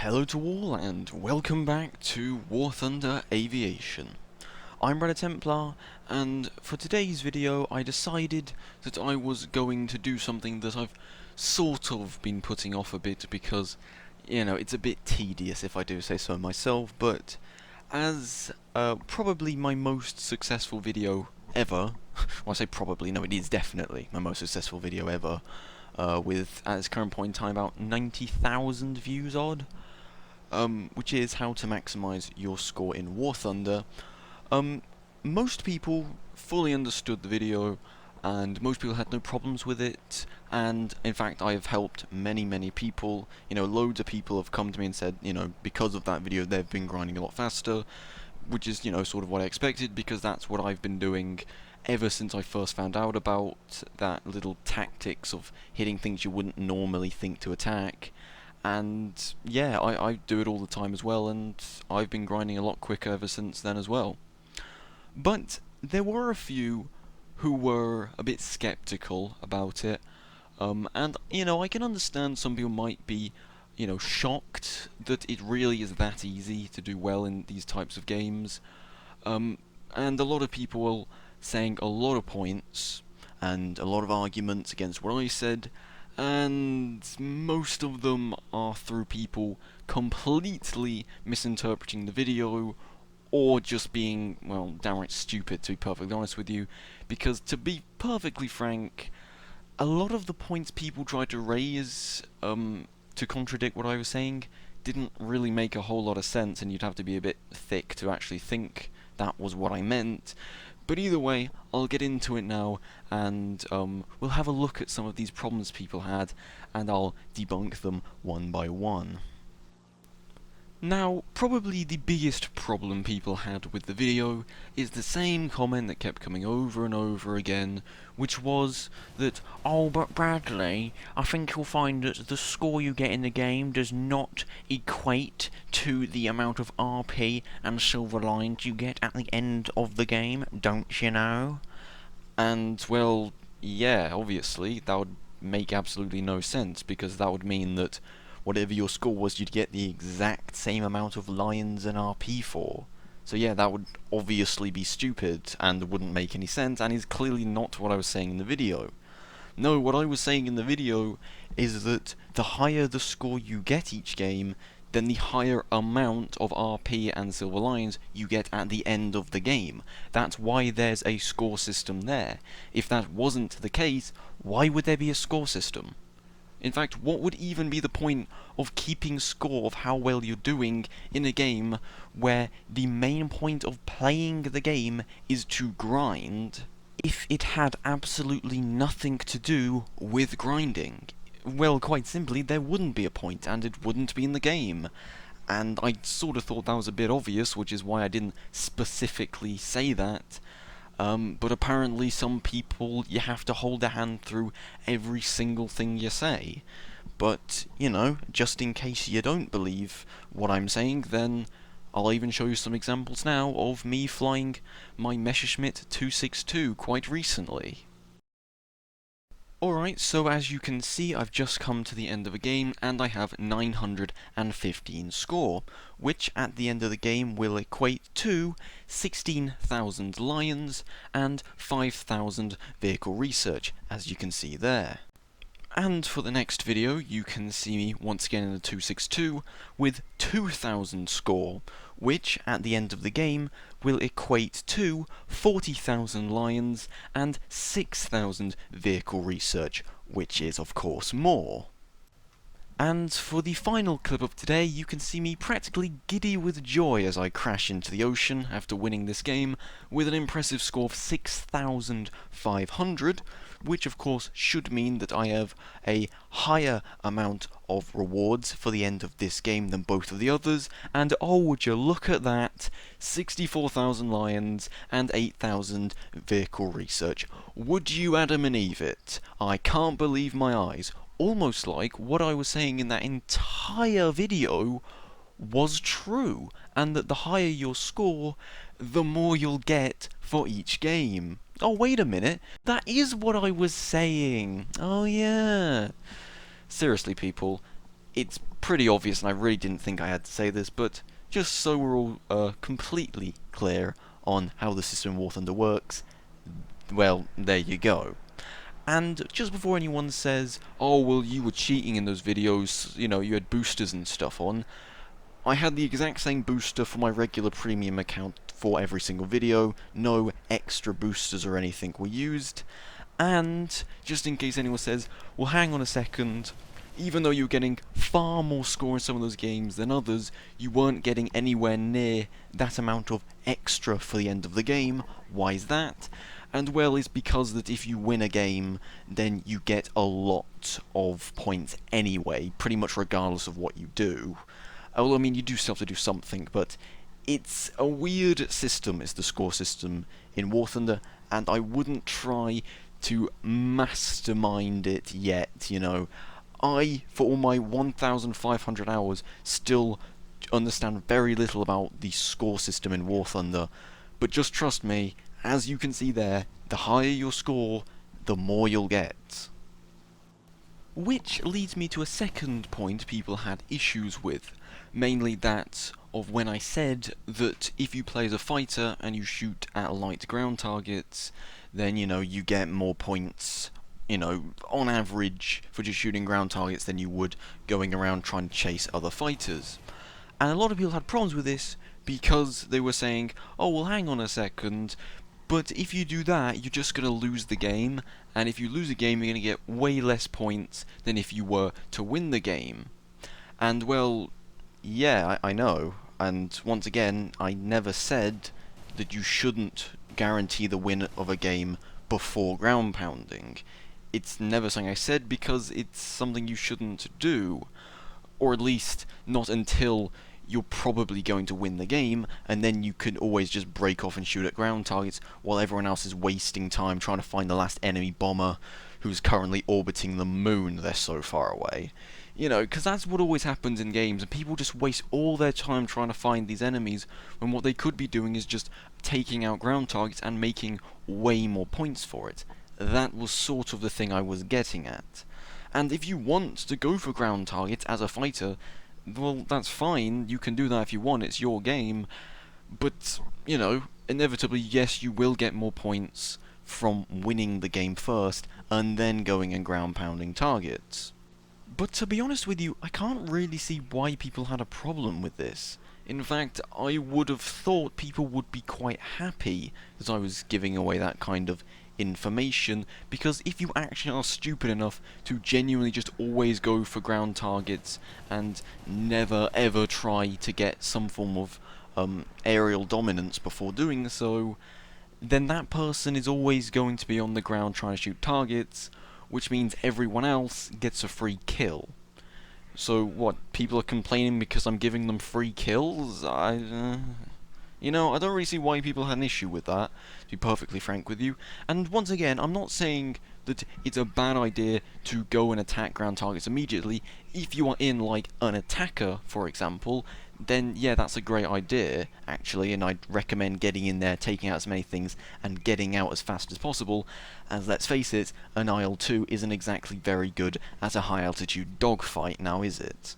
Hello to all and welcome back to War Thunder Aviation. I'm Red Templar, and for today's video I decided that I was going to do something that I've sort of been putting off a bit because, you know, it's a bit tedious if I do say so myself, but as probably my most successful video ever, well I say probably, no it is definitely my most successful video ever, with, at this current point in time, about 90,000 views odd, which is how to maximize your score in War Thunder. Most people fully understood the video, and most people had no problems with it, and in fact I have helped many people. You know, loads of people have come to me and said, you know, because of that video they've been grinding a lot faster, which is, you know, sort of what I expected, because that's what I've been doing ever since I first found out about that little tactics of hitting things you wouldn't normally think to attack. And yeah, I do it all the time as well, and I've been grinding a lot quicker ever since then as well. But there were a few who were a bit skeptical about it, and you know, I can understand some people might be, you know, shocked that it really is that easy to do well in these types of games. And a lot of people saying a lot of points and a lot of arguments against what I said, and most of them are through people completely misinterpreting the video or just being, well, downright stupid, to be perfectly honest with you, because to be perfectly frank, a lot of the points people tried to raise to contradict what I was saying didn't really make a whole lot of sense, and you'd have to be a bit thick to actually think that was what I meant. But either way, I'll get into it now, and we'll have a look at some of these problems people had, and I'll debunk them one by one. Now, probably the biggest problem people had with the video is the same comment that kept coming over and over again, which was that, "Oh, but Bradley, I think you'll find that the score you get in the game does not equate to the amount of RP and silver lines you get at the end of the game, don't you know?" And, well, yeah, obviously, that would make absolutely no sense, because that would mean that whatever your score was, you'd get the exact same amount of lions and RP for. So yeah, that would obviously be stupid, and wouldn't make any sense, and is clearly not what I was saying in the video. No, what I was saying in the video is that the higher the score you get each game, then the higher amount of RP and silver lions you get at the end of the game. That's why there's a score system there. If that wasn't the case, why would there be a score system? In fact, what would even be the point of keeping score of how well you're doing in a game where the main point of playing the game is to grind, if it had absolutely nothing to do with grinding? Well, quite simply, there wouldn't be a point, and it wouldn't be in the game. And I sort of thought that was a bit obvious, which is why I didn't specifically say that. But apparently some people, you have to hold their hand through every single thing you say. But, you know, just in case you don't believe what I'm saying, then I'll even show you some examples now of me flying my Messerschmitt 262 quite recently. Alright, so as you can see, I've just come to the end of a game, and I have 915 score, which at the end of the game will equate to 16,000 lions and 5,000 vehicle research, as you can see there. And for the next video, you can see me once again in the 262 with 2,000 score, which at the end of the game will equate to 40,000 lions and 6,000 vehicle research, which is of course more. And for the final clip of today, you can see me practically giddy with joy as I crash into the ocean after winning this game with an impressive score of 6,500, which of course should mean that I have a higher amount of rewards for the end of this game than both of the others, and oh, would you look at that, 64,000 lions and 8,000 vehicle research. Would you Adam and Eve it? I can't believe my eyes. Almost like what I was saying in that entire video was true, and that the higher your score, the more you'll get for each game. Oh, wait a minute, that is what I was saying. Oh yeah. Seriously, people, it's pretty obvious, and I really didn't think I had to say this, but just so we're all completely clear on how the system in War Thunder works, well, there you go. And just before anyone says, oh, well, you were cheating in those videos, you know, you had boosters and stuff on, I had the exact same booster for my regular premium account for every single video, no extra boosters or anything were used, and just in case anyone says, well, hang on a second, even though you were getting far more score in some of those games than others, you weren't getting anywhere near that amount of extra for the end of the game. Why is that? And well, it's because that if you win a game, then you get a lot of points anyway, pretty much regardless of what you do. Well, I mean, you do still have to do something, but it's a weird system, is the score system in War Thunder, and I wouldn't try to mastermind it yet, you know. I, for all my 1,500 hours, still understand very little about the score system in War Thunder, but just trust me, as you can see there, the higher your score, the more you'll get. Which leads me to a second point people had issues with, mainly that of when I said that if you play as a fighter and you shoot at light ground targets, then, you know, you get more points, you know, on average for just shooting ground targets than you would going around trying to chase other fighters. And a lot of people had problems with this because they were saying, oh, well, hang on a second, but if you do that, you're just going to lose the game, and if you lose a game, you're going to get way less points than if you were to win the game. And, well, yeah, I know, and once again, I never said that you shouldn't guarantee the win of a game before ground pounding. It's never something I said because it's something you shouldn't do, or at least not until you're probably going to win the game, and then you can always just break off and shoot at ground targets while everyone else is wasting time trying to find the last enemy bomber who's currently orbiting the moon. They're so far away. You know, because that's what always happens in games, and people just waste all their time trying to find these enemies when what they could be doing is just taking out ground targets and making way more points for it. That was sort of the thing I was getting at. And if you want to go for ground targets as a fighter, well, that's fine, you can do that if you want, it's your game, but, you know, inevitably, yes, you will get more points from winning the game first, and then going and ground pounding targets. But to be honest with you, I can't really see why people had a problem with this. In fact, I would have thought people would be quite happy that I was giving away that kind of information, because if you actually are stupid enough to genuinely just always go for ground targets and never ever try to get some form of aerial dominance before doing so, then that person is always going to be on the ground trying to shoot targets, which means everyone else gets a free kill. So what, people are complaining because I'm giving them free kills? You know, I don't really see why people had an issue with that, to be perfectly frank with you. And once again, I'm not saying that it's a bad idea to go and attack ground targets immediately. If you are in, like, an attacker, for example, then yeah, that's a great idea, actually, and I'd recommend getting in there, taking out as many things, and getting out as fast as possible, as let's face it, an IL-2 isn't exactly very good at a high-altitude dogfight, now is it?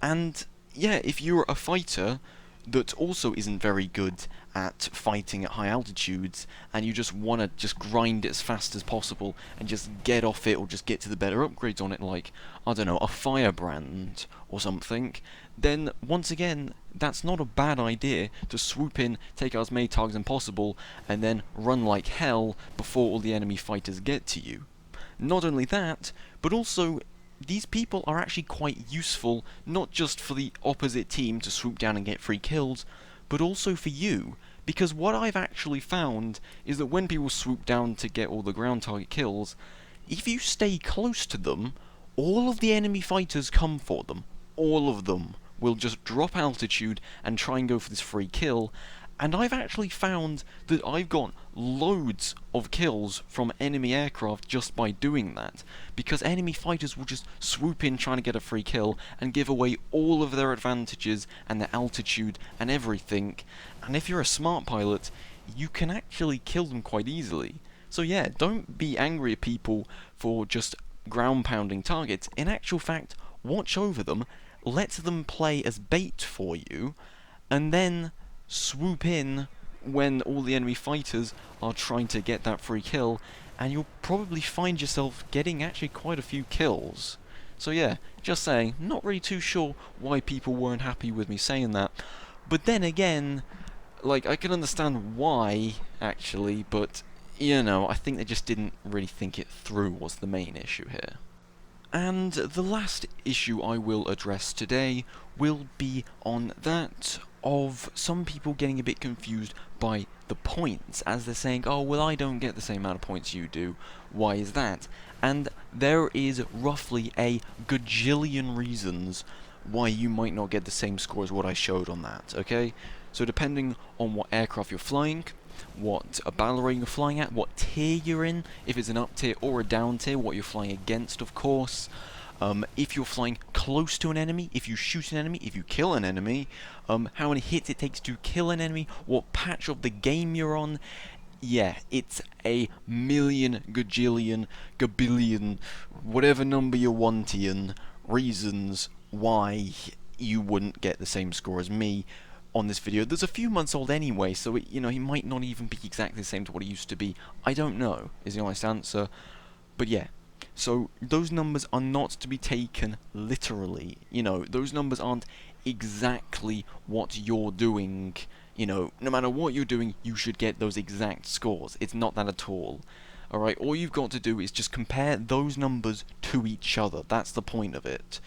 And yeah, if you're a fighter that also isn't very good at fighting at high altitudes, and you just want to just grind it as fast as possible and just get off it or just get to the better upgrades on it, like, I don't know, a firebrand or something, then once again, that's not a bad idea to swoop in, take out as many targets as possible, and then run like hell before all the enemy fighters get to you. Not only that, but also these people are actually quite useful, not just for the opposite team to swoop down and get free kills, but also for you, because what I've actually found is that when people swoop down to get all the ground target kills, if you stay close to them, all of the enemy fighters come for them. All of them will just drop altitude and try and go for this free kill, and I've actually found that I've got loads of kills from enemy aircraft just by doing that, because enemy fighters will just swoop in trying to get a free kill and give away all of their advantages and their altitude and everything, and if you're a smart pilot, you can actually kill them quite easily. So yeah, don't be angry at people for just ground pounding targets. In actual fact, watch over them let them play as bait for you, and then swoop in when all the enemy fighters are trying to get that free kill, and you'll probably find yourself getting actually quite a few kills. So yeah, just saying, not really too sure why people weren't happy with me saying that. But then again, like, I can understand why, actually, but, you know, I think they just didn't really think it through was the main issue here. And the last issue I will address today will be on that of some people getting a bit confused by the points, as they're saying, oh, well, I don't get the same amount of points you do, why is that? And there is roughly a gajillion reasons why you might not get the same score as what I showed on that, okay? So depending on what aircraft you're flying, what a battle ray you're flying at, what tier you're in, if it's an up tier or a down tier, what you're flying against, of course. If you're flying close to an enemy, if you shoot an enemy, if you kill an enemy, how many hits it takes to kill an enemy, what patch of the game you're on. Yeah, it's a million, gajillion, gabillion, whatever number you're wanting, reasons why you wouldn't get the same score as me on this video. There's a few months old anyway, so it, you know, he might not even be exactly the same to what he used to be. I don't know, is the honest answer. But yeah, so those numbers are not to be taken literally. You know, those numbers aren't exactly what you're doing. You know, no matter what you're doing, you should get those exact scores. It's not that at all. Alright, all you've got to do is just compare those numbers to each other. That's the point of it.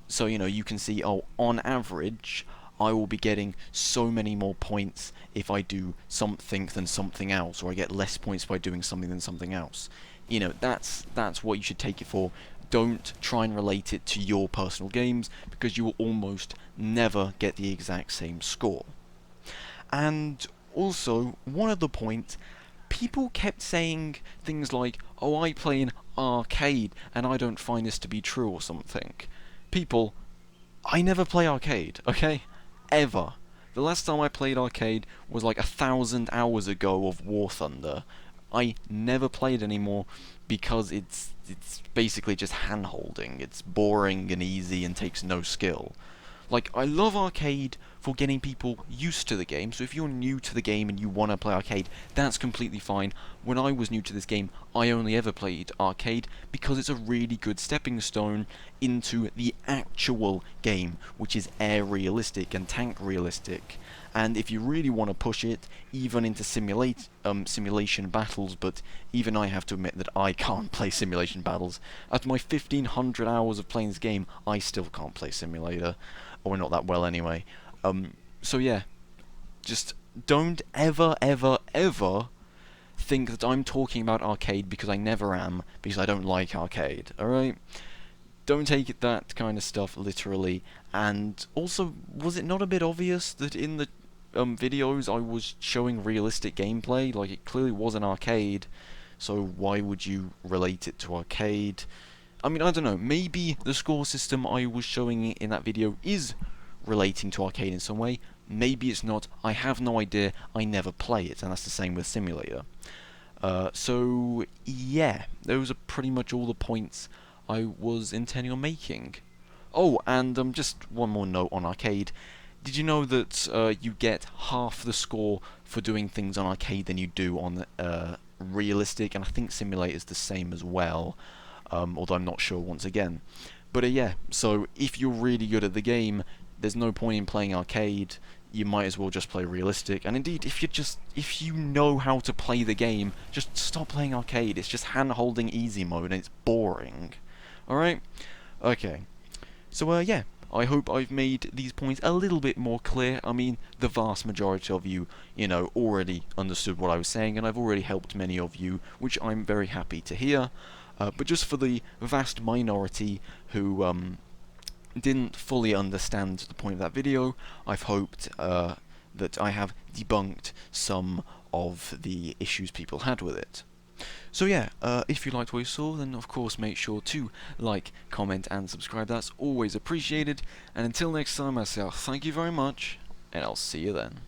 So, you know, you can see, oh, on average, I will be getting so many more points if I do something than something else, or I get less points by doing something than something else. You know, that's what you should take it for. Don't try and relate it to your personal games, because you will almost never get the exact same score. And also, one other point, people kept saying things like, oh, I play in arcade, and I don't find this to be true or something. People, I never play arcade, okay? Ever. The last time I played arcade was like 1,000 hours ago of War Thunder. I never played anymore because it's basically just hand-holding. It's boring and easy and takes no skill. Like, I love arcade for getting people used to the game, so if you're new to the game and you want to play arcade, that's completely fine. When I was new to this game, I only ever played arcade because it's a really good stepping stone into the actual game, which is air realistic and tank realistic. And if you really want to push it, even into simulation battles, but even I have to admit that I can't play simulation battles. After my 1,500 hours of playing this game, I still can't play simulator. Or not that well anyway. So yeah, just don't ever, ever, ever think that I'm talking about arcade, because I never am, because I don't like arcade, alright? Don't take it that kind of stuff literally. And also, was it not a bit obvious that in the videos I was showing realistic gameplay? Like, it clearly was an arcade, so why would you relate it to arcade? I mean, I don't know, maybe the score system I was showing in that video is relating to arcade in some way, maybe it's not, I have no idea, I never play it, and that's the same with simulator. So, yeah, those are pretty much all the points I was intending on making. Oh, and just one more note on arcade. Did you know that you get half the score for doing things on arcade than you do on realistic, and I think simulator is the same as well. Although I'm not sure once again. But yeah, so if you're really good at the game, there's no point in playing arcade, you might as well just play realistic. And indeed, if you know how to play the game, just stop playing arcade. It's just hand-holding easy mode and it's boring. Alright? Okay. So yeah, I hope I've made these points a little bit more clear. I mean, the vast majority of you, you know, already understood what I was saying, and I've already helped many of you, which I'm very happy to hear. But just for the vast minority who didn't fully understand the point of that video, I've hoped that I have debunked some of the issues people had with it. So yeah, if you liked what you saw, then of course make sure to like, comment and subscribe. That's always appreciated. And until next time, I say thank you very much, and I'll see you then.